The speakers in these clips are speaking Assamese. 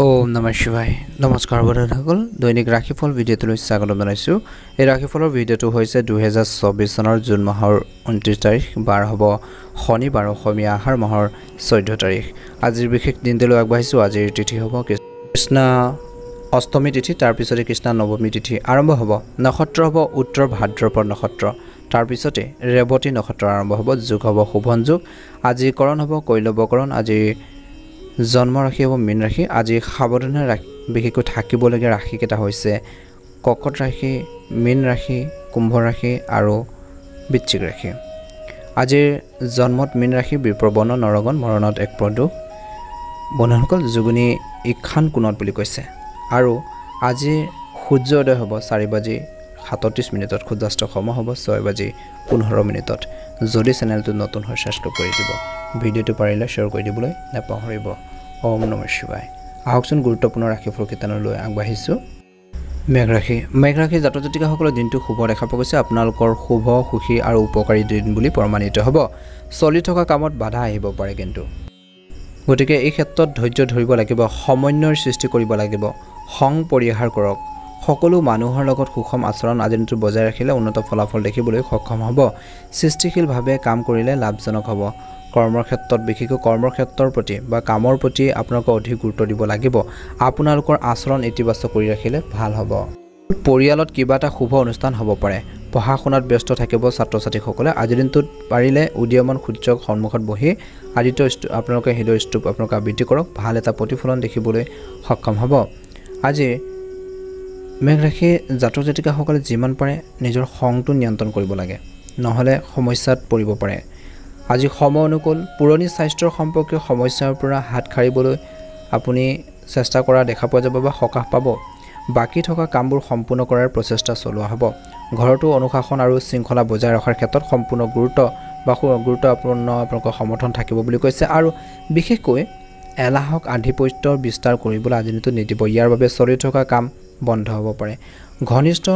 ওম নমঃ শিৱায় নমস্কাৰ বন্ধুসকল দৈনিক ৰাশিফল ভিডিঅ'টোলৈ স্বাগতম জনাইছোঁ এই ৰাশিফলৰ ভিডিঅ'টো হৈছে 2024 চনৰ জুন মাহৰ 29 তাৰিখ বাৰ হ'ব শনিবাৰ অসমীয়া আহাৰ মাহৰ 14 তাৰিখ আজিৰ বিশেষ দিনটোলৈ আগবাঢ়িছোঁ আজিৰ তিথি হ'ব কৃষ্ণ অষ্টমী তিথি তাৰ পিছতে কৃষ্ণ নৱমী তিথি আৰম্ভ হ'ব নক্ষত্ৰ হ'ব উত্তৰ ভাদ্ৰপদ নক্ষত্ৰ তাৰ পিছতে ৰেৱতী নক্ষত্ৰ আৰম্ভ হ'ব যোগ হ'ব শুভন যোগ আজি কৰণ হ'ব কৈলৱকৰণ আজি জন্ম ৰাশি হ'ব মীন ৰাশি আজি সাৱধানে বিশেষকৈ থাকিবলগীয়া ৰাশিকেইটা হৈছে কৰ্কট ৰাশি মীন ৰাশি কুম্ভ ৰাশি আৰু বৃশ্চিক ৰাশি আজিৰ জন্মত মীন ৰাশি বিপ্ৰবন নৰগণ মৰণত এক প্ৰদোষ বন্ধুসকল যোগিনী ইখান কোণত বুলি কৈছে আৰু আজি সূৰ্যোদয় হ'ব 4:37 সূৰ্যাস্ত সময় হ'ব 6:15 যদি চেনেলটো নতুন হয় সাবস্ক্ৰাইব কৰি দিব ভিডিঅ'টো পাৰিলে শ্বেয়াৰ কৰি দিবলৈ নাপাহৰিব ওম নমঃ শিৱায় আহকচোন গুৰুত্বপূৰ্ণ ৰাশিফল কেইটালৈ আগবাঢ়িছোঁ মেঘ ৰাশি জাতক জাতিকাসকলৰ দিনটো শুভ দেখা পোৱা গৈছে আপোনালোকৰ শুভ সুখী আৰু উপকাৰী দিন বুলি প্ৰমাণিত হ'ব চলি থকা কামত বাধা আহিব পাৰে কিন্তু গতিকে এই ক্ষেত্ৰত ধৈৰ্য ধৰিব লাগিব সমন্বয়ৰ সৃষ্টি কৰিব লাগিব খং পৰিহাৰ কৰক সকলো মানুহৰ লগত সুষম আচৰণ আজি দিনটো বজাই ৰাখিলে উন্নত ফলাফল দেখিবলৈ সক্ষম হ'ব সৃষ্টিশীলভাৱে কাম কৰিলে লাভজনক হ'ব কৰ্মৰ ক্ষেত্ৰত বিশেষকৈ কৰ্মৰ ক্ষেত্ৰৰ প্ৰতি বা কামৰ প্ৰতি আপোনালোকে অধিক গুৰুত্ব দিব লাগিব আপোনালোকৰ আচৰণ ইতিবাচক কৰি ৰাখিলে ভাল হ'ব পৰিয়ালত কিবা এটা শুভ অনুষ্ঠান হ'ব পাৰে পঢ়া শুনাত ব্যস্ত থাকিব ছাত্ৰ ছাত্ৰীসকলে আজি দিনটোত পাৰিলে উদীয়মান সূৰ্যক সন্মুখত বহি আদিত্য আপোনালোকে হৃদয় স্তূপ আপোনালোকে আবৃত্তি কৰক ভাল এটা প্ৰতিফলন দেখিবলৈ সক্ষম হ'ব আজি মেঘ ৰাশি জাতক জাতিকাসকলে যিমান পাৰে নিজৰ খংটো নিয়ন্ত্ৰণ কৰিব লাগে নহ'লে সমস্যাত পৰিব পাৰে আজি সময় অনুকূল পুৰণি স্বাস্থ্যৰ সম্পৰ্কীয় সমস্যাৰ পৰা হাত সাৰিবলৈ আপুনি চেষ্টা কৰা দেখা পোৱা যাব বা সকাহ পাব বাকি থকা কামবোৰ সম্পূৰ্ণ কৰাৰ প্ৰচেষ্টা চলোৱা হ'ব ঘৰটো অনুশাসন আৰু শৃংখলা বজাই ৰখাৰ ক্ষেত্ৰত সম্পূৰ্ণ গুৰুত্বপূৰ্ণ আপোনালোকৰ সমৰ্থন থাকিব বুলি কৈছে আৰু বিশেষকৈ এলাহক আধিপত্যৰ বিস্তাৰ কৰিবলৈ আজি দিনটো নিদিব ইয়াৰ বাবে চলি থকা কাম বন্ধ হ'ব পাৰে ঘনিষ্ঠ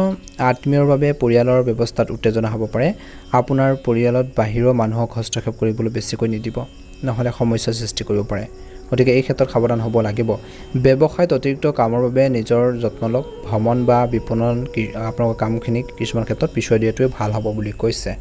আত্মীয়ৰ বাবে পৰিয়ালৰ ব্যৱস্থাত উত্তেজনা হ'ব পাৰে আপোনাৰ পৰিয়ালত বাহিৰৰ মানুহক হস্তক্ষেপ কৰিবলৈ বেছিকৈ নিদিব নহ'লে সমস্যাৰ সৃষ্টি কৰিব পাৰে গতিকে এই ক্ষেত্ৰত সাৱধান হ'ব লাগিব ব্যৱসায়ত অতিৰিক্ত কামৰ বাবে নিজৰ যত্ন লওক ভ্ৰমণ বা বিপণন আপোনালোকৰ কামখিনি কিছুমান ক্ষেত্ৰত পিছুৱাই দিয়াটোৱে ভাল হ'ব বুলি কৈছে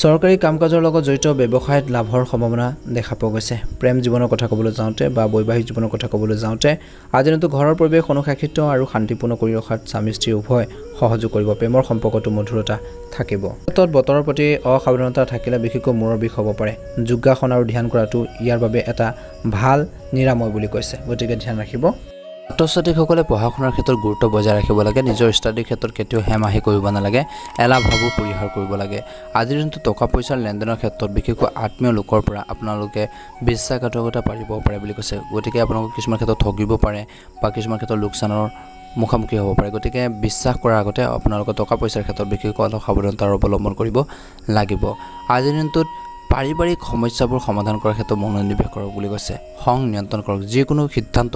চৰকাৰী কাম কাজৰ লগত জড়িত ব্যৱসায়ত লাভৰ সম্ভাৱনা দেখা পোৱা গৈছে প্ৰেম জীৱনৰ কথা ক'বলৈ যাওঁতে বা বৈবাহিক জীৱনৰ কথা ক'বলৈ যাওঁতে আজি দিনটো ঘৰৰ পৰিৱেশ অনুশাসিত আৰু শান্তিপূৰ্ণ কৰি ৰখাত স্বামী স্ত্ৰী উভয় সহযোগ কৰিব প্ৰেমৰ সম্পৰ্কটো মধুৰতা থাকিব ক্ষেত্ৰত বতৰৰ প্ৰতি অসাৱধানতা থাকিলে বিশেষকৈ মূৰৰ বিষ হ'ব পাৰে যোগাসন আৰু ধ্যান কৰাটো ইয়াৰ বাবে এটা ভাল নিৰাময় বুলি কৈছে গতিকে ধ্যান ৰাখিব ছাত্ৰ ছাত্ৰীসকলে পঢ়া শুনাৰ ক্ষেত্ৰত গুৰুত্ব বজাই ৰাখিব লাগে নিজৰ ষ্টাডিৰ ক্ষেত্ৰত কেতিয়াও হেমাহি কৰিব নালাগে এলাহ ভাবো পৰিহাৰ কৰিব লাগে আজিৰ দিনটো টকা পইচাৰ লেনদেনৰ ক্ষেত্ৰত বিশেষকৈ আত্মীয় লোকৰ পৰা আপোনালোকে বিশ্বাসঘাতকতা পাৰিব পাৰে বুলি কৈছে গতিকে আপোনালোকক কিছুমান ক্ষেত্ৰত ঠগিব পাৰে বা কিছুমান ক্ষেত্ৰত লোকচানৰ মুখামুখি হ'ব পাৰে গতিকে বিশ্বাস কৰাৰ আগতে আপোনালোকে টকা পইচাৰ ক্ষেত্ৰত বিশেষকৈ অলপ সাৱধানতা অৱলম্বন কৰিব লাগিব আজিৰ দিনটোত পাৰিবাৰিক সমস্যাবোৰ সমাধান কৰাৰ ক্ষেত্ৰত মনোনিৱেশ কৰক বুলি কৈছে খং নিয়ন্ত্ৰণ কৰক যিকোনো সিদ্ধান্ত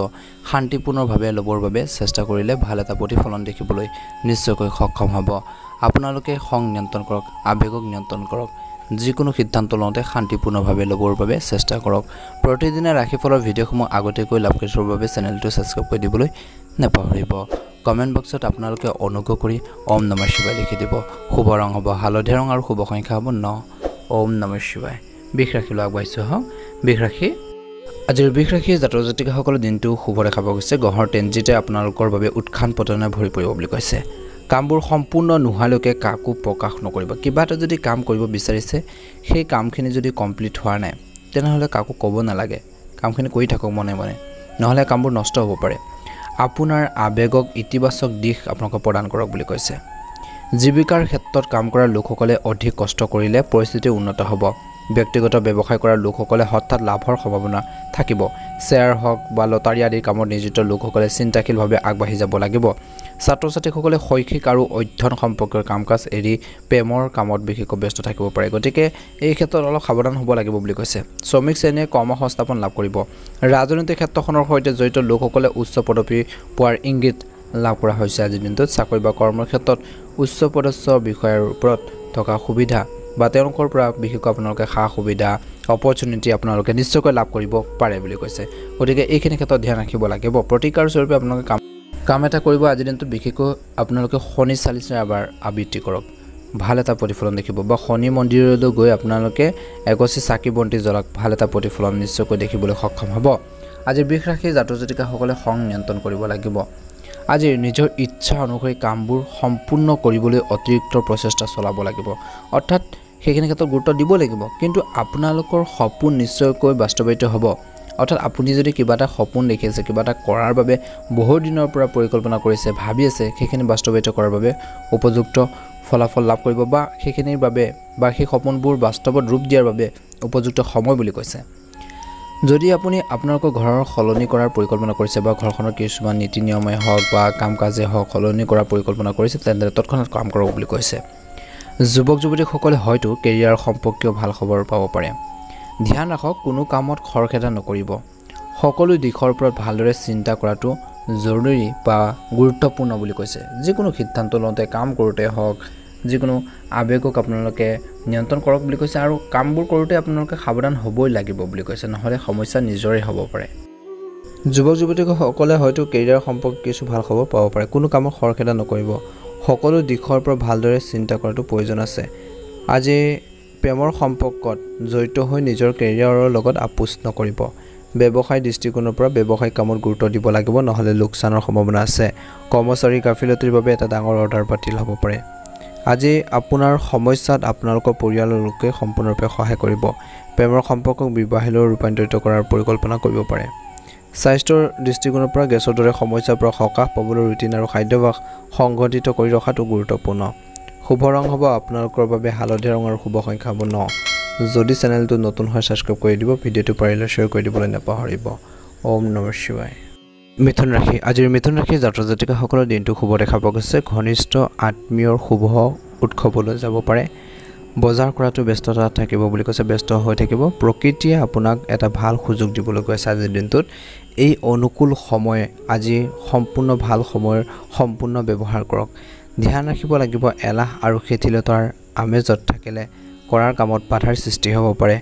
শান্তিপূৰ্ণভাৱে ল'বৰ বাবে চেষ্টা কৰিলে ভাল এটা প্ৰতিফলন দেখিবলৈ নিশ্চয়কৈ সক্ষম হ'ব আপোনালোকে খং নিয়ন্ত্ৰণ কৰক আৱেগক নিয়ন্ত্ৰণ কৰক যিকোনো সিদ্ধান্ত লওঁতে শান্তিপূৰ্ণভাৱে ল'বৰ বাবে চেষ্টা কৰক প্ৰতিদিনে ৰাশিফলৰ ভিডিঅ'সমূহ আগতীয়াকৈ লাভ কৰিবৰ বাবে চেনেলটো ছাবস্ক্ৰাইব কৰি দিবলৈ নাপাহৰিব কমেণ্ট বক্সত আপোনালোকে অনুগ্ৰহ কৰি ওম নমঃ শিৱায় লিখি দিব শুভ ৰং হ'ব হালধীয়া ৰং আৰু শুভ সংখ্যা হ'ব 9 ওম নমঃ শিৱায় বৃষ ৰাশিলৈ আগবাঢ়িছোঁ হওক বৃষ ৰাশি আজিৰ বৃষ ৰাশি জাতক জাতিকাসকলৰ দিনটো শুভ দেখা পোৱা গৈছে গ্ৰহৰ ট্ৰেনজিটে আপোনালোকৰ বাবে উৎখান পতনে ভৰি পৰিব বুলি কৈছে কামবোৰ সম্পূৰ্ণ নোহোৱালৈকে কাকো প্ৰকাশ নকৰিব কিবা এটা যদি কাম কৰিব বিচাৰিছে সেই কামখিনি যদি কমপ্লিট হোৱা নাই তেনেহ'লে কাকো ক'ব নালাগে কামখিনি কৰি থাকক মনে মনে নহ'লে কামবোৰ নষ্ট হ'ব পাৰে আপোনাৰ আৱেগক ইতিবাচক দিশ আপোনালোকক প্ৰদান কৰক বুলি কৈছে জীৱিকাৰ ক্ষেত্ৰত কাম কৰা লোকসকলে অধিক কষ্ট কৰিলে পৰিস্থিতি উন্নত হ'ব ব্যক্তিগত ব্যৱসায় কৰা লোকসকলে হঠাৎ লাভৰ সম্ভাৱনা থাকিব শ্বেয়াৰ হওক বা লটাৰী আদিৰ কামত নিয়োজিত লোকসকলে চিন্তাশীলভাৱে আগবাঢ়ি যাব লাগিব ছাত্ৰ ছাত্ৰীসকলে শৈক্ষিক আৰু অধ্যয়ন সম্পৰ্কীয় কাম কাজ এৰি প্ৰেমৰ কামত বিশেষকৈ ব্যস্ত থাকিব পাৰে গতিকে এই ক্ষেত্ৰত অলপ সাৱধান হ'ব লাগিব বুলি কৈছে শ্ৰমিক শ্ৰেণীয়ে কৰ্মসংস্থাপন লাভ কৰিব ৰাজনৈতিক ক্ষেত্ৰখনৰ সৈতে জড়িত লোকসকলে উচ্চ পদবী পোৱাৰ ইংগিত লাভ কৰা হৈছে আজিৰ দিনটোত চাকৰি বা কৰ্মৰ ক্ষেত্ৰত উচ্চ পদস্থ বিষয়ৰ ওপৰত থকা সুবিধা বা তেওঁলোকৰ পৰা বিশেষকৈ আপোনালোকে সা সুবিধা অপৰচুনিটি আপোনালোকে নিশ্চয়কৈ লাভ কৰিব পাৰে বুলি কৈছে গতিকে এইখিনি ক্ষেত্ৰত ধ্যান ৰাখিব লাগিব প্ৰতিকাৰ স্বৰূপে আপোনালোকে কাম এটা কৰিব আজিৰ দিনটোত বিশেষকৈ আপোনালোকে শনি চালিচা এবাৰ আবৃত্তি কৰক ভাল এটা প্ৰতিফলন দেখিব বা শনি মন্দিৰলৈ গৈ আপোনালোকে এগছি চাকি বন্তি জ্বলাওক ভাল এটা প্ৰতিফলন নিশ্চয়কৈ দেখিবলৈ সক্ষম হ'ব আজি বৃষ ৰাশিৰ জাতক জাতিকাসকলে খং নিয়ন্ত্ৰণ কৰিব লাগিব আজি নিজৰ ইচ্ছা অনুসৰি কামবোৰ সম্পূৰ্ণ কৰিবলৈ অতিৰিক্ত প্ৰচেষ্টা চলাব লাগিব অৰ্থাৎ সেইখিনি ক্ষেত্ৰত গুৰুত্ব দিব লাগিব কিন্তু আপোনালোকৰ সপোন নিশ্চয়কৈ বাস্তৱায়িত হ'ব অৰ্থাৎ আপুনি যদি কিবা এটা সপোন দেখিছে কিবা এটা কৰাৰ বাবে বহু দিনৰ পৰা পৰিকল্পনা কৰিছে ভাবি আছে সেইখিনি বাস্তৱায়িত কৰাৰ বাবে উপযুক্ত ফলাফল লাভ কৰিব বা সেইখিনিৰ বাবে বা সেই সপোনবোৰ বাস্তৱত ৰূপ দিয়াৰ বাবে উপযুক্ত সময় বুলি কৈছে যদি আপুনি আপোনালোকৰ ঘৰৰ সলনি কৰাৰ পৰিকল্পনা কৰিছে বা ঘৰখনৰ কিছুমান নীতি নিয়মে হওক বা কাম কাজে হওক সলনি কৰাৰ পৰিকল্পনা কৰিছে তেন্তে তৎক্ষণাত কাম কৰক বুলি কৈছে যুৱক যুৱতীসকলে হয়তো কেৰিয়াৰ সম্পৰ্কীয় ভাল খবৰ পাব পাৰে ধ্যান ৰাখক কোনো কামত খৰখেদা নকৰিব সকলো দিশৰ ওপৰত ভালদৰে চিন্তা কৰাটো জৰুৰী বা গুৰুত্বপূৰ্ণ বুলি কৈছে যিকোনো সিদ্ধান্ত লওঁতে কাম কৰোঁতে হওক যিকোনো আবেগক আপোনালোকে নিয়ন্ত্ৰণ কৰক বুলি কৈছে আৰু কামবোৰ কৰোঁতে আপোনালোকে সাৱধান হ'বই লাগিব বুলি কৈছে নহ'লে সমস্যা নিজৰে হ'ব পাৰে যুৱক যুৱতীসকলে হয়তো কেৰিয়াৰ সম্পৰ্কে কিছু ভাল খবৰ পাব পাৰে কোনো কামত খৰখেদা নকৰিব সকলো দিশৰ পৰা ভালদৰে চিন্তা কৰাটো প্ৰয়োজন আছে আজি প্ৰেমৰ সম্পৰ্কত জড়িত হৈ নিজৰ কেৰিয়াৰৰ লগত আপোচ নকৰিব ব্যৱসায় দৃষ্টিকোণৰ পৰা ব্যৱসায়িক কামত গুৰুত্ব দিব লাগিব নহ'লে লোকচানৰ সম্ভাৱনা আছে কৰ্মচাৰী গাফিলতিৰ বাবে এটা ডাঙৰ অৰ্ডাৰ বাতিল হ'ব পাৰে আজি আপোনাৰ সমস্যাত আপোনালোকৰ পৰিয়ালৰ লোকে সম্পূৰ্ণৰূপে সহায় কৰিব প্ৰেমৰ সম্পৰ্কক বিবাহলৈ ৰূপান্তৰিত কৰাৰ পৰিকল্পনা কৰিব পাৰে স্বাস্থ্যৰ দৃষ্টিকোণৰ পৰা গেছৰ দৰে সমস্যাৰ পৰা সকাহ পাবলৈ ৰুটিন আৰু খাদ্যাভ্যাস সংগঠিত কৰি ৰখাটো গুৰুত্বপূৰ্ণ শুভ ৰং হ'ব আপোনালোকৰ বাবে হালধীয়া ৰং আৰু শুভ সংখ্যা হ'ব 9 যদি চেনেলটো নতুন হয় সাবস্ক্ৰাইব কৰি দিব ভিডিঅ'টো পাৰিলে শ্বেয়াৰ কৰি দিবলৈ নাপাহৰিব ওম নমঃ শিৱায় মিথুন ৰাশি আজিৰ মিথুন ৰাশিৰ জাতক জাতিকাসকলৰ দিনটো শুভ দেখা পোৱা গৈছে ঘনিষ্ঠ আত্মীয়ৰ শুভ উৎসৱলৈ যাব পাৰে বজাৰ কৰাটো ব্যস্ততা থাকিব বুলি কৈছে ব্যস্ত হৈ থাকিব প্ৰকৃতিয়ে আপোনাক এটা ভাল সুযোগ দিবলৈ গৈছে আজিৰ দিনটোত এই অনুকূল সময় আজি সম্পূৰ্ণ ভাল সময়ৰ সম্পূৰ্ণ ব্যৱহাৰ কৰক ধ্যান ৰাখিব লাগিব এলাহ আৰু শিথিলতাৰ আমেজত থাকিলে কৰাৰ কামত বাধাৰ সৃষ্টি হ'ব পাৰে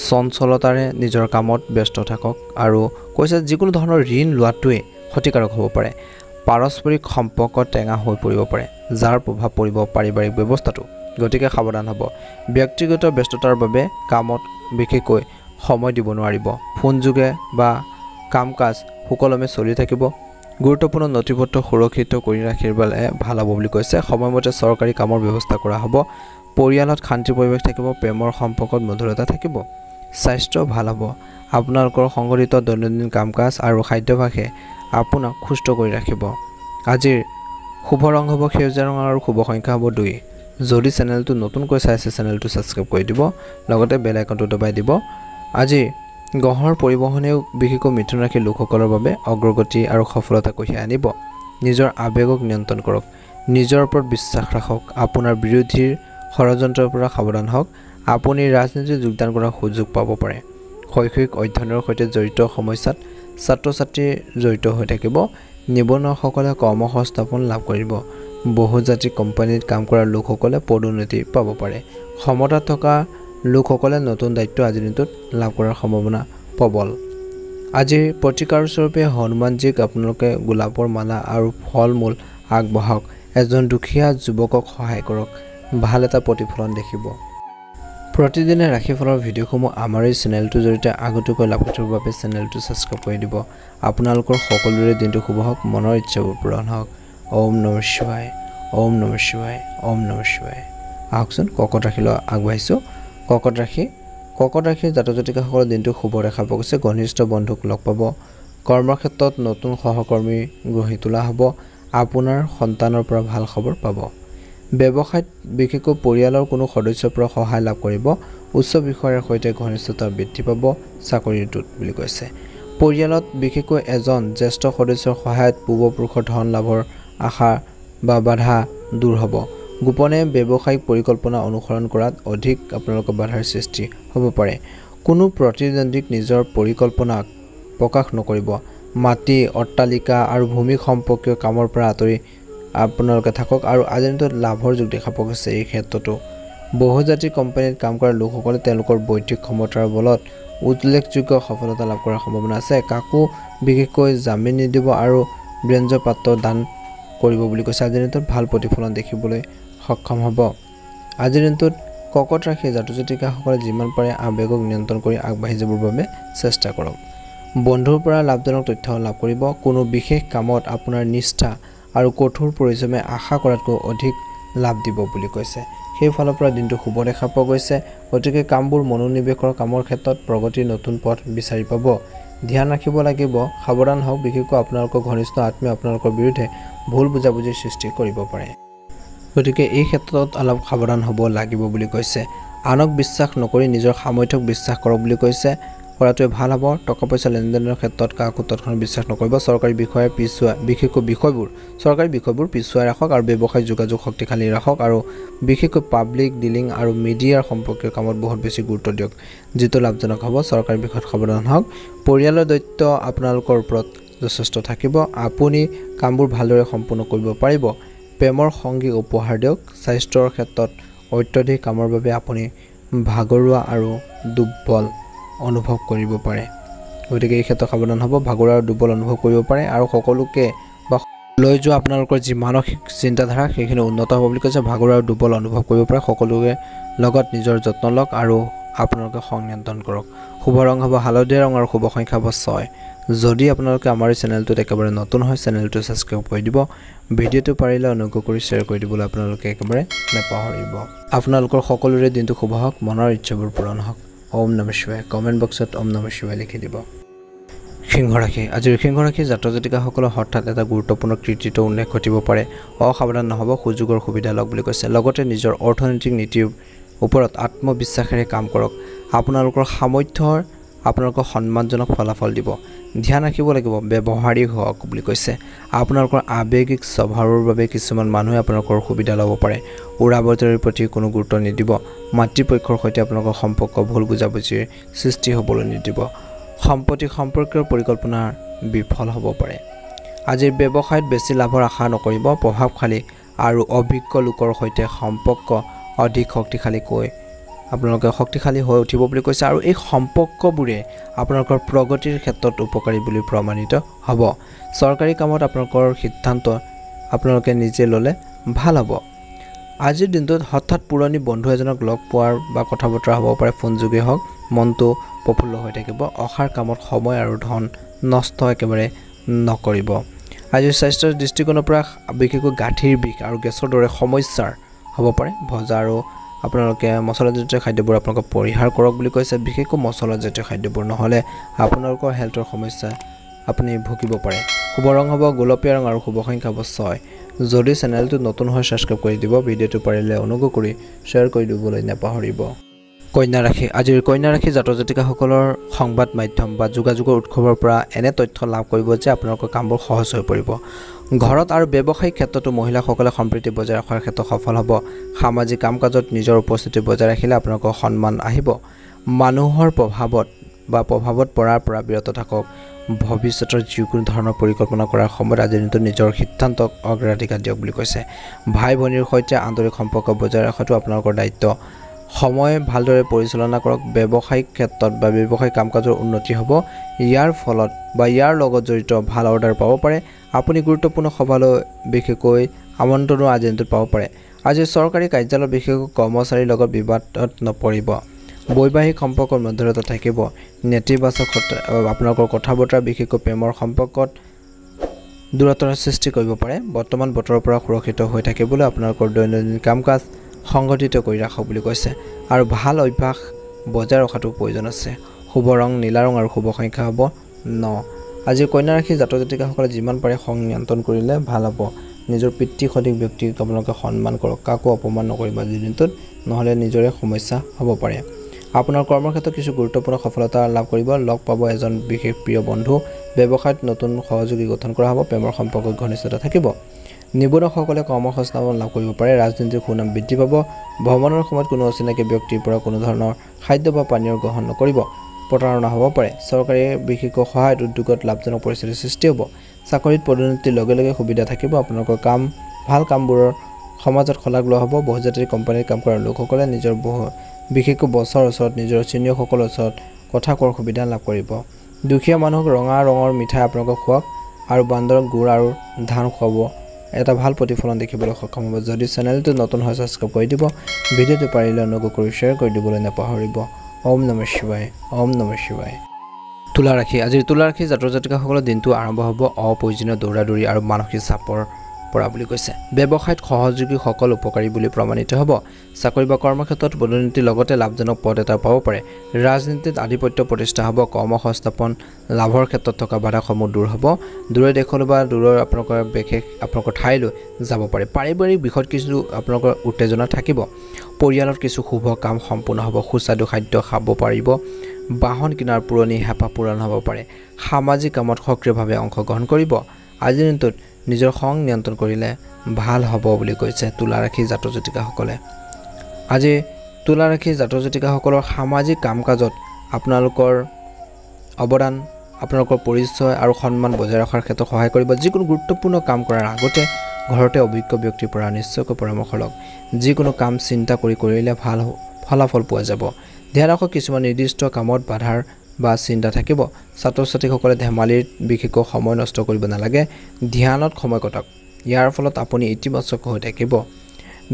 চঞ্চলতাৰে নিজৰ কামত ব্যস্ত থাকক আৰু কৈছে যিকোনো ধৰণৰ ঋণ লোৱাটোৱে ক্ষতিকাৰক হ'ব পাৰে পাৰস্পৰিক সম্পৰ্ক টেঙা হৈ পৰিব পাৰে যাৰ প্ৰভাৱ পৰিব পাৰিবাৰিক ব্যৱস্থাটো গতিকে সাৱধান হ'ব ব্যক্তিগত ব্যস্ততাৰ বাবে কামত বিশেষকৈ সময় দিব নোৱাৰিব ফোন যোগে বা কাম কাজ সুকলমে চলি থাকিব গুৰুত্বপূৰ্ণ নথিপত্ৰ সুৰক্ষিত কৰি ৰাখিবলৈ ভাল হ'ব বুলি কৈছে সময়মতে চৰকাৰী কামৰ ব্যৱস্থা কৰা হ'ব পৰিয়ালত শান্তি পৰিৱেশ থাকিব প্ৰেমৰ সম্পৰ্কত মধুৰতা থাকিব স্বাস্থ্য ভাল হ'ব আপোনালোকৰ সংগঠিত দৈনন্দিন কাম কাজ আৰু খাদ্যাভ্যাসে আপোনাক সুস্থ কৰি ৰাখিব আজিৰ শুভ ৰং হ'ব সেউজীয়া ৰং আৰু শুভ সংখ্যা হ'ব 2 যদি চেনেলটো নতুনকৈ চাইছে চেনেলটো সাবস্ক্ৰাইব কৰি দিব লগতে বেল আইকনটো দবাই দিব আজি গহৰ পৰিবহণেও বিশেষকৈ মিথুন ৰাশিৰ লোকসকলৰ বাবে অগ্ৰগতি আৰু সফলতা কঢ়িয়াই আনিব নিজৰ আবেগক নিয়ন্ত্ৰণ কৰক নিজৰ ওপৰত বিশ্বাস ৰাখক আপোনাৰ বিৰোধীৰ ষড়যন্ত্ৰৰ পৰা সাৱধান হওক আপুনি ৰাজনীতিত যোগদান কৰাৰ সুযোগ পাব পাৰে শৈক্ষিক অধ্যয়নৰ সৈতে জড়িত সমস্যাত ছাত্ৰ ছাত্ৰী জড়িত হৈ থাকিব নিবনুৱাসকলে কৰ্মসংস্থাপন লাভ কৰিব বহুজাতিক কোম্পানীত কাম কৰা লোকসকলে পদোন্নতি পাব পাৰে ক্ষমতা থকা লোকসকলে নতুন দায়িত্ব আজিৰ দিনটোত লাভ কৰাৰ সম্ভাৱনা প্ৰবল আজিৰ প্ৰতিকাৰ স্বৰূপে হনুমানজীক আপোনালোকে গোলাপৰ মালা আৰু ফল মূল আগবঢ়াওক এজন দুখীয়া যুৱকক সহায় কৰক ভাল এটা প্ৰতিফলন দেখিব প্ৰতিদিনে ৰাশিফলৰ ভিডিঅ'সমূহ আমাৰ এই চেনেলটোৰ জৰিয়তে আগতীয়াকৈ লাভ কৰাৰ বাবে চেনেলটো সাবস্ক্ৰাইব কৰি দিব আপোনালোকৰ সকলোৰে দিনটো শুভ হওক মনৰ ইচ্ছাবোৰ পূৰণ হওক ওম নমঃ শিৱায় ওম নমঃ শিৱায় ওম নমঃ শিৱায় আহকচোন কৰ্কট ৰাশিলৈ আগবাঢ়িছোঁ কৰ্কট ৰাশিৰ জাতক জাতিকাসকলৰ দিনটো শুভ দেখা পোৱা গৈছে ঘনিষ্ঠ বন্ধুক লগ পাব কৰ্মক্ষেত্ৰত নতুন সহকৰ্মী গঢ়ি তোলা হ'ব আপোনাৰ সন্তানৰ পৰা ভাল খবৰ পাব ব্যৱসায়ত বিশেষকৈ পৰিয়ালৰ কোনো সদস্যৰ পৰা সহায় লাভ কৰিব উচ্চ বিষয়াৰ সৈতে ঘনিষ্ঠতা বৃদ্ধি পাব চাকৰিটোত বুলি কৈছে পৰিয়ালত বিশেষকৈ এজন জ্যেষ্ঠ সদস্যৰ সহায়ত পূৰ্বপুৰুষৰ ধন লাভৰ আশা বা বাধা দূৰ হ'ব গোপনে ব্যৱসায়িক পৰিকল্পনা অনুসৰণ কৰাত অধিক আপোনালোকৰ বাধাৰ সৃষ্টি হ'ব পাৰে কোনো প্ৰতিদ্বন্দ্বীক নিজৰ পৰিকল্পনাক প্ৰকাশ নকৰিব মাটি অট্টালিকা আৰু ভূমি সম্পৰ্কীয় কামৰ পৰা আঁতৰি আপোনালোকে থাকক আৰু আজিৰ দিনটোত লাভৰ যোগ দেখা পোৱা গৈছে এই ক্ষেত্ৰতো বহুজাতিক কোম্পানীত কাম কৰা লোকসকলে তেওঁলোকৰ বৌদ্ধিক ক্ষমতাৰ বলত উল্লেখযোগ্য সফলতা লাভ কৰাৰ সম্ভাৱনা আছে। কাকো বিশেষকৈ জামিন নিদিব আৰু ব্যঞ্জ পাত্ৰ দান কৰিব বুলি কৈছে। আজিৰ দিনটোত ভাল প্ৰতিফলন দেখিবলৈ সক্ষম হ'ব। আজিৰ দিনটোত ককট ৰাশি জাতক জাতিকাসকলে যিমান পাৰে আৱেগক নিয়ন্ত্ৰণ কৰি আগবাঢ়ি যাবৰ বাবে চেষ্টা কৰক। বন্ধুৰ পৰা লাভজনক তথ্য লাভ কৰিব। কোনো বিশেষ কামত আপোনাৰ নিষ্ঠা আৰু কঠোৰ পৰিশ্ৰমে আশা কৰাতকৈ অধিক লাভ দিব বুলি কৈছে। সেই ফালৰ পৰা দিনটো শুভ দেখা পোৱা গৈছে। গতিকে কামবোৰ মনোনিৱেশৰ কামৰ ক্ষেত্ৰত প্ৰগতিৰ নতুন পথ বিচাৰি পাব। ধ্যান ৰাখিব লাগিব, সাৱধান হওক। বিশেষকৈ আপোনালোকৰ ঘনিষ্ঠ আত্মীয় আপোনালোকৰ বিৰুদ্ধে ভুল বুজাবুজিৰ সৃষ্টি কৰিব পাৰে। গতিকে এই ক্ষেত্ৰত অলপ সাৱধান হ'ব লাগিব বুলি কৈছে। আনক বিশ্বাস নকৰি নিজৰ সামৰ্থ্যক বিশ্বাস কৰক বুলি কৈছে। কৰাটোৱে ভাল হ'ব। টকা পইচা লেনদেনৰ ক্ষেত্ৰত কাকো তৎক্ষণাত বিশ্বাস নকৰিব। চৰকাৰী বিষয়ে চৰকাৰী বিষয়বোৰ পিছুৱাই ৰাখক আৰু ব্যৱসায়িক যোগাযোগ শক্তিশালী ৰাখক আৰু বিশেষকৈ পাব্লিক ডিলিং আৰু মিডিয়াৰ সম্পৰ্কীয় কামত বহুত বেছি গুৰুত্ব দিয়ক, যিটো লাভজনক হ'ব। চৰকাৰী বিষয়ত সাৱধান হওক। পৰিয়ালৰ দায়িত্ব আপোনালোকৰ ওপৰত যথেষ্ট থাকিব। আপুনি কামবোৰ ভালদৰে সম্পূৰ্ণ কৰিব পাৰিব। প্ৰেমৰ সংগী উপহাৰ দিয়ক। স্বাস্থ্যৰ ক্ষেত্ৰত অত্যধিক কামৰ বাবে আপুনি ভাগৰুৱা আৰু দুৰ্বল অনুভৱ কৰিব পাৰে। গতিকে এই ক্ষেত্ৰত সাৱধান হ'ব। ভাগৰুৱা আৰু দুৰ্বল অনুভৱ কৰিব পাৰে আৰু সকলোকে বা লৈ যোৱা আপোনালোকৰ যি মানসিক চিন্তাধাৰা সেইখিনি উন্নত হ'ব বুলি কৈছে। ভাগৰুৱা আৰু দুৰ্বল অনুভৱ কৰিব পাৰে। সকলোৰে লগত নিজৰ যত্ন লওক আৰু আপোনালোকে সংনিয়ন্ত্ৰণ কৰক। শুভ ৰং হ'ব হালধীয়া ৰং আৰু শুভ সংখ্যা হ'ব 6। যদি আপোনালোকে আমাৰ এই চেনেলটোত একেবাৰে নতুন হয়, চেনেলটো ছাবস্ক্ৰাইব কৰি দিব। ভিডিঅ'টো পাৰিলে অনুগ্ৰহ কৰি শ্বেয়াৰ কৰি দিবলৈ আপোনালোকে একেবাৰে নাপাহৰিব। আপোনালোকৰ সকলোৰে দিনটো শুভ হওক, মনৰ ইচ্ছাবোৰ পূৰণ হওক। ওম নমঃ শিৱায়। কমেণ্ট বক্সত ওম নমঃ শিৱায় লিখি দিব। সিংহ ৰাশি। আজিৰ সিংহ ৰাশি জাতক জাতিকাসকলৰ হঠাৎ এটা গুৰুত্বপূৰ্ণ কৃতিত্ব উল্লেখ ঘটিব পাৰে। অসাৱধান নহ'ব। সুযোগৰ সুবিধা লওক বুলি কৈছে। লগতে নিজৰ অৰ্থনৈতিক নীতিৰ ওপৰত আত্মবিশ্বাসেৰে কাম কৰক। আপোনালোকৰ সামৰ্থ্যৰ আপোনালোকৰ সন্মানজনক ফলাফল দিব। ধ্যান ৰাখিব লাগিব, ব্যৱহাৰিক হওক বুলি কৈছে। আপোনালোকৰ আৱেগিক স্বভাৱৰ বাবে কিছুমান মানুহে আপোনালোকৰ সুবিধা ল'ব পাৰে। উৰা বাতৰিৰ প্ৰতি কোনো গুৰুত্ব নিদিব। মাতৃপক্ষৰ সৈতে আপোনালোকৰ সম্পৰ্ক ভুল বুজাবুজিৰ সৃষ্টি হ'বলৈ নিদিব। সম্পত্তি সম্পৰ্কীয় পৰিকল্পনা বিফল হ'ব পাৰে। আজিৰ ব্যৱসায়ত বেছি লাভৰ আশা নকৰিব। প্ৰভাৱশালী আৰু অভিজ্ঞ লোকৰ সৈতে সম্পৰ্ক অধিক শক্তিশালী হৈ উঠিব বুলি কৈছে আৰু এই সম্পৰ্কবোৰে আপোনালোকৰ প্ৰগতিৰ ক্ষেত্ৰত উপকাৰী বুলি প্ৰমাণিত হ'ব। চৰকাৰী কামত আপোনালোকৰ সিদ্ধান্ত আপোনালোকে নিজে ল'লে ভাল হ'ব। আজিৰ দিনটোত হঠাৎ পুৰণি বন্ধু এজনক লগ পোৱাৰ বা কথা বতৰা হ'ব পাৰে। ফোনযোগে হওক। মনটো প্ৰফুল্ল হৈ থাকিব। অসাৰ কামত সময় আৰু ধন নষ্ট একেবাৰে নকৰিব। আজিৰ স্বাস্থ্যৰ দৃষ্টিকোণৰ পৰা বিশেষকৈ গাঁঠিৰ বিষ আৰু গেছৰ দৰে সমস্যাৰ হ'ব পাৰে। ভজা আৰু আপোনালোকে মছলাজাতীয় খাদ্যবোৰ আপোনালোকে পৰিহাৰ কৰক বুলি কৈছে। বিশেষকৈ মছলাজাতীয় খাদ্যবোৰ নহ'লে আপোনালোকৰ হেল্থৰ সমস্যা আপুনি ভুগিব পাৰে। শুভ ৰং হ'ব গোলপীয়া ৰং আৰু শুভ সংখ্যা হ'ব 6। যদি চেনেলটো নতুন হয় ছাবস্ক্ৰাইব কৰি দিব। ভিডিঅ'টো পাৰিলে অনুগ্ৰহ কৰি শ্বেয়াৰ কৰি দিবলৈ নাপাহৰিব। কন্যা ৰাশি। আজিৰ কন্যা ৰাশি জাতক জাতিকাসকলৰ সংবাদ মাধ্যম বা যোগাযোগৰ উৎসৱৰ পৰা এনে তথ্য লাভ কৰিব যে আপোনালোকৰ কামবোৰ সহজ হৈ পৰিব। ঘৰত আৰু ব্যৱসায়িক ক্ষেত্ৰতো মহিলাসকলে সম্প্ৰীতি বজাই ৰখাৰ ক্ষেত্ৰত সফল হ'ব। সামাজিক কাম কাজত নিজৰ উপস্থিতি বজাই ৰাখিলে আপোনালোকৰ সন্মান আহিব। মানুহৰ প্ৰভাৱত পৰাৰ পৰা বিৰত থাকক। ভৱিষ্যতৰ যিকোনো ধৰণৰ পৰিকল্পনা কৰাৰ সময়ত আজিৰ দিনটোত নিজৰ সিদ্ধান্তক অগ্ৰাধিকাৰ দিয়ক বুলি কৈছে। ভাই ভনীৰ সৈতে আন্তৰিক সম্পৰ্ক বজাই ৰখাটো আপোনালোকৰ দায়িত্ব। সময় ভালদৰে পৰিচালনা কৰক। ব্যৱসায়িক ক্ষেত্ৰত বা ব্যৱসায়িক কাম কাজৰ উন্নতি হ'ব। ইয়াৰ ফলত বা ইয়াৰ লগত জড়িত ভাল অৰ্ডাৰ পাব পাৰে। আপুনি গুৰুত্বপূৰ্ণ সভালৈ বিশেষকৈ আমন্ত্ৰণো আজিৰ দিনটোত পাব পাৰে। আজি চৰকাৰী কাৰ্যালয়ত বিশেষকৈ কৰ্মচাৰীৰ লগত বিবাদত নপৰিব। বৈবাহিক সম্পৰ্কৰ মধ্যস্থতা থাকিব। নেতিবাচক আপোনালোকৰ কথা বতৰা বিশেষকৈ প্ৰেমৰ সম্পৰ্কত দূৰত্বৰ সৃষ্টি কৰিব পাৰে। বৰ্তমান বতৰৰ পৰা সুৰক্ষিত হৈ থাকিবলৈ আপোনালোকৰ দৈনন্দিন কাম কাজ সংগঠিত কৰি ৰাখক বুলি কৈছে আৰু ভাল অভ্যাস বজাই ৰখাটো প্ৰয়োজন আছে। শুভ ৰং নীলা ৰং আৰু শুভ সংখ্যা হ'ব 9। আজি কন্যা ৰাশি জাতক জাতিকাসকলে যিমান পাৰে সংনিয়ন্ত্ৰণ কৰিলে ভাল হ'ব। নিজৰ পিতৃ সদৃশ ব্যক্তিক আপোনালোকে সন্মান কৰক। কাকো অপমান নকৰিব আজিৰ দিনটোত, নহ'লে নিজৰে সমস্যা হ'ব পাৰে। আপোনাৰ কৰ্মক্ষেত্ৰত কিছু গুৰুত্বপূৰ্ণ সফলতা লাভ কৰিব। লগ পাব এজন বিশেষ প্ৰিয় বন্ধু। ব্যৱসায়ত নতুন সহযোগী গঠন কৰা হ'ব। প্ৰেমৰ সম্পৰ্কত ঘনিষ্ঠতা থাকিব। নিবনুৱাসকলে কৰ্মসংস্থাপন লাভ কৰিব পাৰে। ৰাজনীতিৰ সুনাম বৃদ্ধি পাব। ভ্ৰমণৰ সময়ত কোনো অচিনাকি ব্যক্তিৰ পৰা কোনো ধৰণৰ খাদ্য বা পানীয় গ্ৰহণ নকৰিব। প্ৰতাৰণা হ'ব পাৰে। চৰকাৰী বিশেষকৈ সহায়ত উদ্যোগত লাভজনক পৰিস্থিতিৰ সৃষ্টি হ'ব। চাকৰিত পদোন্নতিৰ লগে লগে সুবিধা থাকিব। আপোনালোকৰ ভাল কামবোৰৰ সমাজত খলাগ লোৱা হ'ব বহুজাতিক কোম্পানীত কাম কৰা লোকসকলে নিজৰ বিশেষকৈ বছৰ ওচৰত নিজৰ চিনিয়ৰসকলৰ ওচৰত কথা কোৱাৰ সুবিধা লাভ কৰিব দুখীয়া মানুহক ৰঙা ৰঙৰ মিঠাই আপোনালোকক খুৱাওক আৰু বান্দৰক গুড় আৰু ধান খুৱাব এটা ভাল প্ৰতিফলন দেখিবলৈ সক্ষম হ'ব যদি চেনেলটো নতুন হয় সাবস্ক্ৰাইব কৰি দিব ভিডিঅ'টো পাৰিলে অনুগ্ৰহ কৰি শ্বেয়াৰ কৰি দিবলৈ নাপাহৰিব ওম নমঃ শিৱায় ওম নমঃ শিৱায় তুলা ৰাশি আজিৰ তুলা ৰাশি জাতৰ জাতিকাসকলৰ দিনটো আৰম্ভ হ'ব অপ্ৰয়োজনীয় দৌৰাদৌৰি আৰু মানসিক চাপৰ পৰা বুলি কৈছে ব্যৱসায়ত সহযোগীসকল উপকাৰী বুলি প্ৰমাণিত হ'ব চাকৰি বা কৰ্মক্ষেত্ৰত পদোন্নতিৰ লগতে লাভজনক পদ এটা পাব পাৰে ৰাজনীতিত আধিপত্য প্ৰতিষ্ঠা হ'ব কৰ্মসংস্থাপন লাভৰ ক্ষেত্ৰত থকা বাধাসমূহ দূৰ হ'ব দূৰৰ দেশলৈ বা দূৰৰ আপোনালোকৰ ঠাইলৈ যাব পাৰে পাৰিবাৰিক বিষয়ত কিছু আপোনালোকৰ উত্তেজনা থাকিব পৰিয়ালত কিছু শুভ কাম সম্পূৰ্ণ হ'ব সুস্বাদু খাদ্য খাব পাৰিব বাহন কিনাৰ পুৰণি হেঁপাহ পূৰণ হ'ব পাৰে সামাজিক কামত সক্ৰিয়ভাৱে অংশগ্ৰহণ কৰিব আজিৰ দিনটোত নিজৰ খং নিয়ন্ত্ৰণ কৰিলে ভাল হ'ব বুলি কৈছে তুলা ৰাশি জাতৰ জাতিকাসকলে আজি তুলা ৰাশি জাতৰ জাতিকাসকলৰ সামাজিক কাম কাজত আপোনালোকৰ অৱদান আপোনালোকৰ পৰিচয় আৰু সন্মান বজাই ৰখাৰ ক্ষেত্ৰত সহায় কৰিব যিকোনো গুৰুত্বপূৰ্ণ কাম কৰাৰ আগতে ঘৰতে অভিজ্ঞ ব্যক্তিৰ পৰা নিশ্চয়কৈ পৰামৰ্শ লওক যিকোনো কাম চিন্তা কৰিলে ভাল ফলাফল পোৱা যাব ধ্যান ৰাখক কিছুমান নিৰ্দিষ্ট কামত বাধাৰ বা চিন্তা থাকিব ছাত্ৰ ছাত্ৰীসকলে ধেমালিৰ বিশেষকৈ সময় নষ্ট কৰিব নালাগে ধ্যানত সময় কটাওক ইয়াৰ ফলত আপুনি ইতিবাচক হৈ থাকিব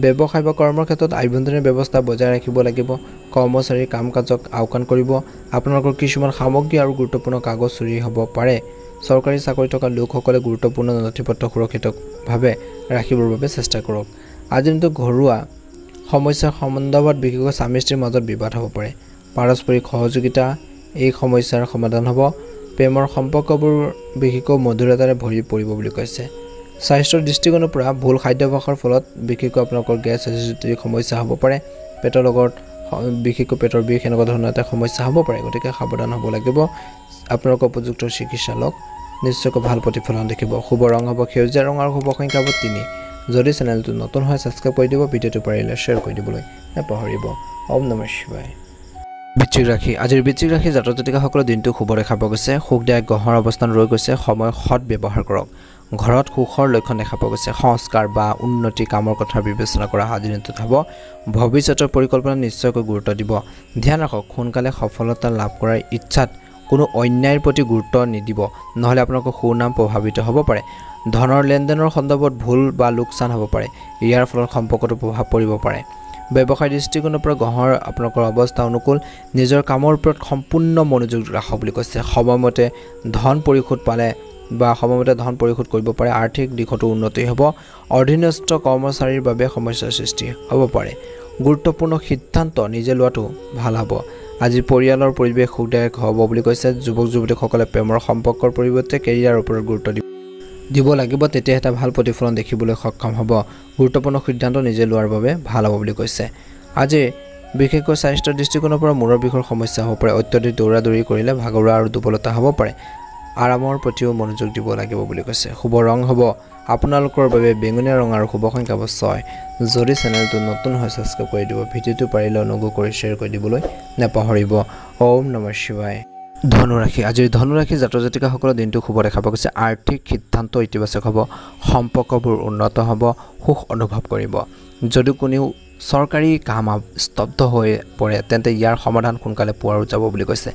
ব্যৱসায় বা কৰ্মৰ ক্ষেত্ৰত আভ্যন্তৰীণ ব্যৱস্থা বজাই ৰাখিব লাগিব কৰ্মচাৰীৰ কাম কাজক আওকাণ কৰিব আপোনালোকৰ কিছুমান সামগ্ৰী আৰু গুৰুত্বপূৰ্ণ কাগজ চুৰি হ'ব পাৰে চৰকাৰী চাকৰি থকা লোকসকলে গুৰুত্বপূৰ্ণ নথিপত্ৰ সুৰক্ষিতভাৱে ৰাখিবৰ বাবে চেষ্টা কৰক আজিৰ দিনটো ঘৰুৱা সমস্যাৰ সন্দৰ্ভত বিশেষকৈ স্বামী স্ত্ৰীৰ মাজত বিবাদ হ'ব পাৰে পাৰস্পৰিক সহযোগিতা এই সমস্যাৰ সমাধান হ'ব প্ৰেমৰ সম্পৰ্কবোৰ বিশেষকৈ মধুৰতাৰে ভৰি পৰিব বুলি কৈছে স্বাস্থ্যৰ দৃষ্টিকোণৰ পৰা ভুল খাদ্যাভ্যাসৰ ফলত বিশেষকৈ আপোনালোকৰ গেছ এচিডিটিৰ সমস্যা হ'ব পাৰে পেটৰ লগত বিশেষকৈ পেটৰ বিষ এনেকুৱা ধৰণৰ এটা সমস্যা হ'ব পাৰে গতিকে সাৱধান হ'ব লাগিব আপোনালোকৰ উপযুক্ত চিকিৎসা লওক নিশ্চয়কৈ ভাল প্ৰতিফলন দেখিব শুভ ৰং হ'ব সেউজীয়া ৰং আৰু শুভ সংখ্যা হ'ব 3 যদি চেনেলটো নতুন হয় সাবস্ক্ৰাইব কৰি দিব ভিডিঅ'টো পাৰিলে শ্বেয়াৰ কৰি দিবলৈ নাপাহৰিব ওম নমঃ শিৱায় বৃশ্চিক ৰাশি আজিৰ বৃশ্চিক ৰাশি জাতৰ জাতিকাসকলৰ দিনটো শুভ দেখা পোৱা গৈছে সুখদায়ক গ্ৰহৰ অৱস্থান ৰৈ গৈছে সময় সৎ ব্যৱহাৰ কৰক ঘৰত সুখৰ লক্ষণ দেখা পোৱা গৈছে সংস্কাৰ বা উন্নতি কামৰ কথা বিবেচনা কৰা আজিৰ দিনটোত হ'ব ভৱিষ্যতৰ পৰিকল্পনা নিশ্চয়কৈ গুৰুত্ব দিব ধ্যান ৰাখক সোনকালে সফলতা লাভ কৰাৰ ইচ্ছাত কোনো অন্যায়ৰ প্ৰতি গুৰুত্ব নিদিব নহলে আপোনালোকৰ সুনাম প্ৰভাৱিত হ'ব পাৰে ধনৰ লেনদেনৰ সন্দৰ্ভত ভুল বা লোকচান হ'ব পাৰে ইয়াৰ ফলত সম্পৰ্কতো প্ৰভাৱ পৰিব পাৰে ব্যৱসায় দৃষ্টিকোণৰ পৰা গ্ৰহৰ আপোনালোকৰ অৱস্থা অনুকূল নিজৰ কামৰ ওপৰত সম্পূৰ্ণ মনোযোগ ৰাখক বুলি কৈছে সময়মতে ধন পৰিশোধ পালে বা সময়মতে ধন পৰিশোধ কৰিব পাৰে আৰ্থিক দিশতো উন্নতি হ'ব অধীনস্থ কৰ্মচাৰীৰ বাবে সমস্যাৰ সৃষ্টি হ'ব পাৰে গুৰুত্বপূৰ্ণ সিদ্ধান্ত নিজে লোৱাটো ভাল হ'ব আজি পৰিয়ালৰ পৰিৱেশ সুখদায়ক হ'ব বুলি কৈছে যুৱক যুৱতীসকলে প্ৰেমৰ সম্পৰ্কৰ পৰিৱৰ্তে কেৰিয়াৰৰ ওপৰত গুৰুত্ব দিব লাগিব তেতিয়া এটা ভাল প্ৰতিফলন দেখিবলৈ সক্ষম হ'ব গুৰুত্বপূৰ্ণ সিদ্ধান্ত নিজে লোৱাৰ বাবে ভাল হ'ব বুলি কৈছে আজি বিশেষকৈ স্বাস্থ্যৰ দৃষ্টিকোণৰ পৰা মূৰৰ বিষৰ সমস্যা হ'ব পাৰে অত্যধিক দৌৰাদৌৰি কৰিলে ভাগৰুৱা আৰু দুৰ্বলতা হ'ব পাৰে আৰামৰ প্ৰতিও মনোযোগ দিব লাগিব বুলি কৈছে শুভ ৰং হ'ব আপোনালোকৰ বাবে বেঙুনীয়া ৰং আৰু শুভ সংখ্যা হ'ব 6 যদি চেনেলটো নতুন হয় সাবস্ক্ৰাইব কৰি দিব ভিডিঅ'টো পাৰিলে অনুগ্ৰহ কৰি শ্বেয়াৰ কৰি দিবলৈ নাপাহৰিব ওম নমঃ শিৱায় ধনুৰাশি আজিৰ ধনুৰাশি জাতৰ জাতিকাসকলৰ দিনটো শুভ দেখা পোৱা গৈছে আৰ্থিক সিদ্ধান্ত ইতিবাচক হ'ব সম্পৰ্কবোৰ উন্নত হ'ব সুখ অনুভৱ কৰিব যদি কোনেও চৰকাৰী কাম স্তব্ধ হৈ পৰে তেন্তে ইয়াৰ সমাধান সোনকালে পোৱা যাব বুলি কৈছে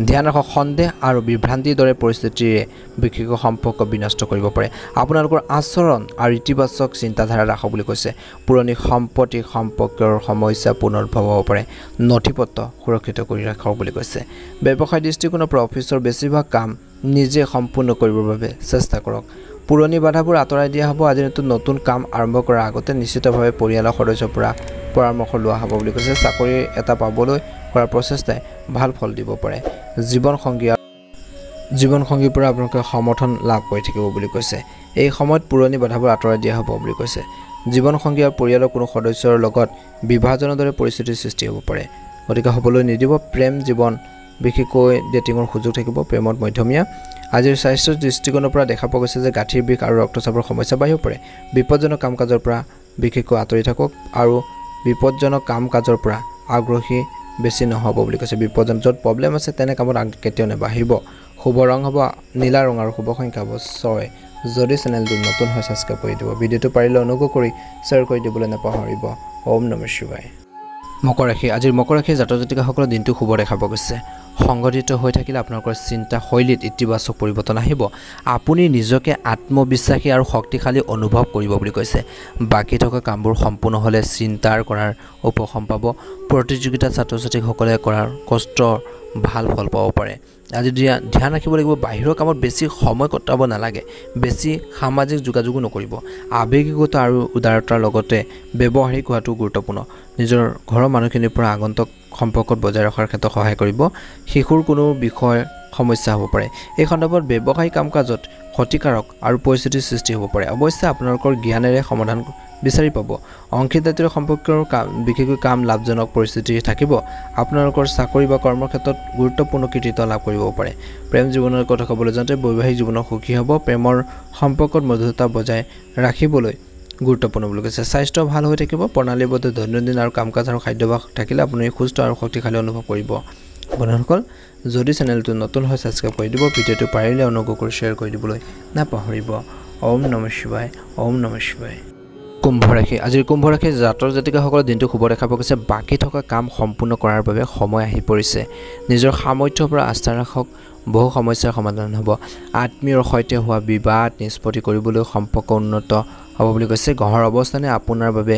ধ্যান ৰাখক সন্দেহ আৰু বিভ্ৰান্তিৰ দৰে পৰিস্থিতিৰে বিশেষকৈ সম্পৰ্ক বিনষ্ট কৰিব পাৰে আপোনালোকৰ আচৰণ আৰু ইতিবাচক চিন্তাধাৰা ৰাখক বুলি কৈছে পুৰণি সম্পত্তি সম্পৰ্কৰ সমস্যা পুনৰুদ্ভৱ হ'ব পাৰে নথিপত্ৰ সুৰক্ষিত কৰি ৰাখক বুলি কৈছে ব্যৱসায় দৃষ্টিকোণৰ পৰা অফিচৰ বেছিভাগ কাম নিজে সম্পূৰ্ণ কৰিবৰ বাবে চেষ্টা কৰক পুৰণি বাধাবোৰ আঁতৰাই দিয়া হ'ব আজি নতুন কাম আৰম্ভ কৰাৰ আগতে নিশ্চিতভাৱে পৰিয়ালৰ সদস্যৰ পৰা পৰামৰ্শ লোৱা হ'ব বুলি কৈছে চাকৰি এটা পাবলৈ কৰাৰ প্ৰচেষ্টাই ভাল ফল দিব পাৰে জীৱন সংগীৰ পৰা আপোনালোকে সমৰ্থন লাভ কৰি থাকিব বুলি কৈছে এই সময়ত পুৰণি বাধাবোৰ আঁতৰাই দিয়া হ'ব বুলি কৈছে জীৱন সংগী আৰু পৰিয়ালৰ কোনো সদস্যৰ লগত বিভাজনৰ দৰে পৰিস্থিতিৰ সৃষ্টি হ'ব পাৰে গতিকে হ'বলৈ নিদিব প্ৰেম জীৱন বিশেষকৈ ডেটিঙৰ সুযোগ থাকিব প্ৰেমত মধ্যমীয়া আজিৰ স্বাস্থ্যৰ দৃষ্টিকোণৰ পৰা দেখা পোৱা গৈছে যে গাঁঠিৰ বিষ আৰু ৰক্তচাপৰ সমস্যা বাঢ়িব পাৰে বিপদজনক কাম কাজৰ পৰা বিশেষকৈ আঁতৰি থাকক আৰু বিপদজনক কাম কাজৰ পৰা আগ্ৰহী বেছি নহ'ব বুলি কৈছে বিপদজনক য'ত প্ৰব্লেম আছে তেনে কামত কেতিয়াও নাবাঢ়িব শুভ ৰং হ'ব নীলা ৰং আৰু শুভ সংখ্যা হ'ব 6 যদি চেনেলটো নতুন হয় সাবস্ক্ৰাইব কৰি দিব ভিডিঅ'টো পাৰিলে অনুগ্ৰহ কৰি শ্বেয়াৰ কৰি দিবলৈ নাপাহৰিব ওম নমঃ শিৱায় মকৰ ৰাশি আজিৰ মকৰ ৰাশিৰ জাতক জাতিকাসকলৰ দিনটো শুভ দেখা পোৱা গৈছে সংগঠিত হৈ থাকিলে আপোনালোকৰ চিন্তা শৈলীত ইতিবাচক পৰিৱৰ্তন আহিব আপুনি নিজকে আত্মবিশ্বাসী আৰু শক্তিশালী অনুভৱ কৰিব বুলি কৈছে বাকি থকা কামবোৰ সম্পূৰ্ণ হ'লে চিন্তাৰ কৰাৰ উপশম পাব প্ৰতিযোগিতা ছাত্ৰ ছাত্ৰীসকলে কৰাৰ কষ্ট ভাল ফল পাব পাৰে আজি ধ্যান ৰাখিব লাগিব বাহিৰৰ কামত বেছি সময় কটাব নালাগে বেছি সামাজিক যোগাযোগ নকৰিব আবেগিকতা আৰু উদাৰতাৰ লগতে ব্যৱহাৰিক হোৱাটো গুৰুত্বপূৰ্ণ নিজৰ ঘৰৰ মানুহখিনিৰ পৰা আগন্তুক সম্পৰ্কত বজাই ৰখাৰ ক্ষেত্ৰত সহায় কৰিব শিশুৰ কোনো বিষয় সমস্যা হ'ব পাৰে এই সন্দৰ্ভত ব্যৱসায়িক কাম-কাজত ক্ষতিকাৰক আৰু পৰিস্থিতিৰ সৃষ্টি হ'ব পাৰে অৱশ্যে আপোনালোকৰ জ্ঞানেৰে সমাধান বিচাৰি পাব অংশীদাৰীত্বৰ সম্পৰ্কৰ বিশেষকৈ কাম লাভজনক পৰিস্থিতি থাকিব আপোনালোকৰ চাকৰি বা কৰ্মৰ ক্ষেত্ৰত গুৰুত্বপূৰ্ণ কৃতিত্ব লাভ কৰিব পাৰে প্ৰেম জীৱনৰ কথা ক'বলৈ যাওঁতে বৈবাহিক জীৱনত সুখী হ'ব প্ৰেমৰ সম্পৰ্কত মধুৰতা বজাই ৰাখিবলৈ গুৰুত্বপূৰ্ণ বুলি কৈছে স্বাস্থ্য ভাল হৈ থাকিব প্ৰণালীবদ্ধ দৈনন্দিন আৰু কাম-কাজ আৰু খাদ্যাভ্যাস থাকিলে আপুনি সুস্থ আৰু শক্তিশালী অনুভৱ কৰিব বন্ধুসকল যদি চেনেলটো নতুন হয় সাবস্ক্ৰাইব কৰি দিব ভিডিঅ'টো পাৰিলে অনুগ্ৰহ কৰি শ্বেয়াৰ কৰি দিবলৈ নাপাহৰিব ওম নমঃ শিৱায় ওম নমঃ শিৱায় কুম্ভ ৰাশি আজিৰ কুম্ভ ৰাশিৰ জাতক জাতিকাসকলৰ দিনটো শুভ দেখা পোৱা গৈছে বাকী থকা কাম সম্পূৰ্ণ কৰাৰ বাবে সময় আহি পৰিছে নিজৰ সামৰ্থ্যৰ পৰা আস্থা ৰাখক বহু সমস্যাৰ সমাধান হ'ব আত্মীয়ৰ সৈতে হোৱা বিবাদ নিষ্পত্তি কৰিবলৈ সম্পৰ্ক উন্নত হ'ব বুলি কৈছে গ্ৰহৰ অৱস্থানে আপোনাৰ বাবে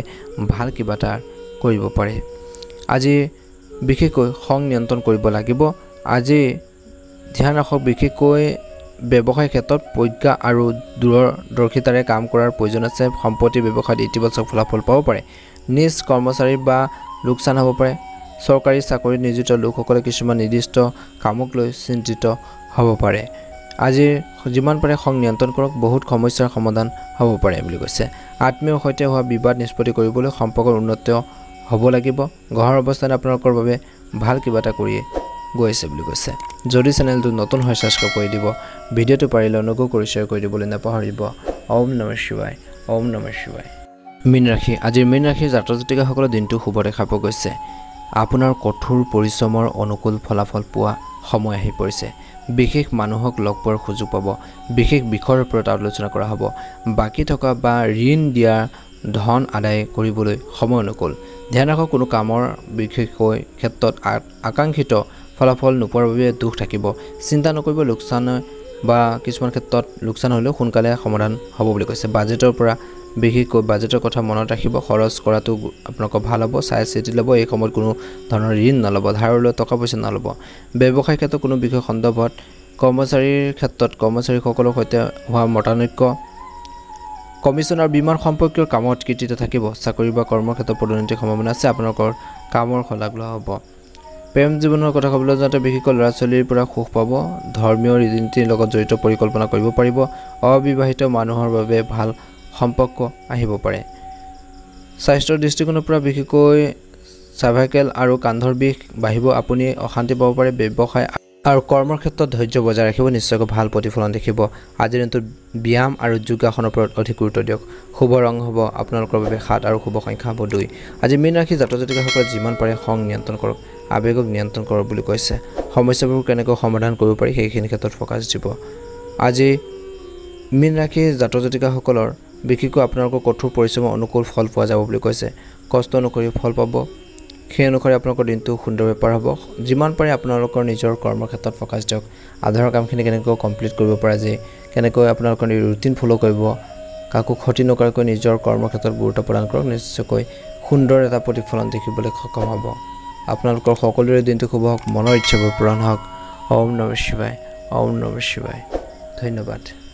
ভাল কিবা এটা কৰিব পাৰে আজি বিশেষকৈ খং নিয়ন্ত্ৰণ কৰিব লাগিব আজি ধ্যান ৰাখক বিশেষকৈ ব্যৱসায় ক্ষেত্ৰত প্ৰজ্ঞা আৰু দূৰদৰ্শিতাৰে কাম কৰাৰ প্ৰয়োজন আছে সম্পত্তি ব্যৱসায়ত ইতিবাচক ফলাফল পাব পাৰে নিজ কৰ্মচাৰী বা লোকচান হ'ব পাৰে চৰকাৰী চাকৰিত নিয়োজিত লোকসকলে কিছুমান নিৰ্দিষ্ট কামক লৈ চিন্তিত হ'ব পাৰে আজি যিমান পাৰে খং নিয়ন্ত্ৰণ কৰক বহুত সমস্যাৰ সমাধান হ'ব পাৰে বুলি কৈছে আত্মীয়ৰ সৈতে হোৱা বিবাদ নিষ্পত্তি কৰিবলৈ সম্পৰ্কৰ উন্নত হ'ব লাগিব গ্ৰহৰ অৱস্থানে আপোনালোকৰ বাবে ভাল কিবা এটা কৰি গৈ আছে বুলি কৈছে যদি চেনেলটো নতুন হয় সাবস্ক্ৰাইব কৰি দিব ভিডিঅ'টো পাৰিলে অনুগ্ৰহ কৰি শ্বেয়াৰ কৰি দিবলৈ নাপাহৰিব ওম নমঃ শিৱায় ওম নমঃ শিৱায় মীন ৰাশি আজিৰ মীন ৰাশিৰ জাতক জাতিকাসকলৰ দিনটো শুভ দেখা পোৱা গৈছে আপোনাৰ কঠোৰ পৰিশ্ৰমৰ অনুকূল ফলাফল পোৱা সময় আহি পৰিছে বিশেষ মানুহক লগ পোৱাৰ সুযোগ পাব বিশেষ বিষয়ৰ ওপৰত আলোচনা কৰা হ'ব বাকী থকা বা ঋণ দিয়া ধন আদায় কৰিবলৈ সময় অনুকূল ধ্যান ৰাখক কোনো কামৰ বিশেষকৈ ক্ষেত্ৰত আকাংক্ষিত ফলাফল নোপোৱাৰ বাবে দুখ থাকিব চিন্তা নকৰিব লোকচান বা কিছুমান ক্ষেত্ৰত লোকচান হ'লেও সোনকালে সমাধান হ'ব বুলি কৈছে বাজেটৰ পৰা বিশেষকৈ বাজেটৰ কথা মনত ৰাখিব খৰচ কৰাটো আপোনালোকৰ ভাল হ'ব চাই চিতি ল'ব এই সময়ত কোনো ধৰণৰ ঋণ নল'ব ধাৰলৈ টকা পইচা নল'ব ব্যৱসায়িক ক্ষেত্ৰত কোনো বিষয় সন্দৰ্ভত কৰ্মচাৰীৰ ক্ষেত্ৰত কৰ্মচাৰীসকলৰ সৈতে হোৱা মতানৈক্য কমিশ্যন আৰু বিমান সম্পৰ্কীয় কামত কৃতিত্ব থাকিব চাকৰি বা কৰ্মৰ ক্ষেত্ৰত পদোন্নতিৰ সম্ভাৱনা আছে আপোনালোকৰ কামৰ শলাগ লোৱা হ'ব প্ৰেম জীৱনৰ কথা ক'বলৈ যাওঁতে বিশেষকৈ ল'ৰা ছোৱালীৰ পৰা সুখ পাব ধৰ্মীয় ৰীতি নীতিৰ লগত জড়িত পৰিকল্পনা কৰিব পাৰিব অবিবাহিত মানুহৰ বাবে ভাল সম্পৰ্ক আহিব পাৰে স্বাস্থ্যৰ দৃষ্টিকোণৰ পৰা বিশেষকৈ চাৰ্ভাইকেল আৰু কান্ধৰ বিষ বাঢ়িব আপুনি অশান্তি পাব পাৰে ব্যৱসায় আৰু কৰ্মৰ ক্ষেত্ৰত ধৈৰ্য বজাই ৰাখিব নিশ্চয়কৈ ভাল প্ৰতিফলন দেখিব আজিৰ দিনটোত ব্যায়াম আৰু যোগাসনৰ ওপৰত অধিক গুৰুত্ব দিয়ক শুভ ৰং হ'ব আপোনালোকৰ বাবে 7 আৰু শুভ সংখ্যা হ'ব 2 আজি মীন ৰাশিৰ জাতক জাতিকাসকলে যিমান পাৰে খং নিয়ন্ত্ৰণ কৰক আবেগক নিয়ন্ত্ৰণ কৰক বুলি কৈছে সমস্যাবোৰ কেনেকৈ সমাধান কৰিব পাৰি সেইখিনি ক্ষেত্ৰত ফ'কাছ দিব আজি মীন ৰাশিৰ জাতক জাতিকাসকলৰ বিশেষকৈ আপোনালোকৰ কঠোৰ পৰিশ্ৰমৰ অনুকূল ফল পোৱা যাব বুলি কৈছে কষ্ট নকৰি ফল পাব সেই অনুসৰি আপোনালোকৰ দিনটো সুন্দৰ বেপাৰ হ'ব যিমান পাৰে আপোনালোকৰ নিজৰ কৰ্মৰ ক্ষেত্ৰত ফ'কাছ দিয়ক আধাৰৰ কামখিনি কেনেকৈ কমপ্লিট কৰিব পৰা যায় কেনেকৈ আপোনালোকৰ ৰুটিন ফ'ল' কৰিব কাকো ক্ষতি নকৰাকৈ নিজৰ কৰ্মৰ ক্ষেত্ৰত গুৰুত্ব প্ৰদান কৰক নিশ্চয়কৈ সুন্দৰ এটা প্ৰতিফলন দেখিবলৈ সক্ষম হ'ব আপোনালোকৰ সকলোৰে দিনটো শুভ হওক মনৰ ইচ্ছাবোৰ পূৰণ হওক ওম নমঃ শিৱায় ওম নমঃ শিৱায় ধন্যবাদ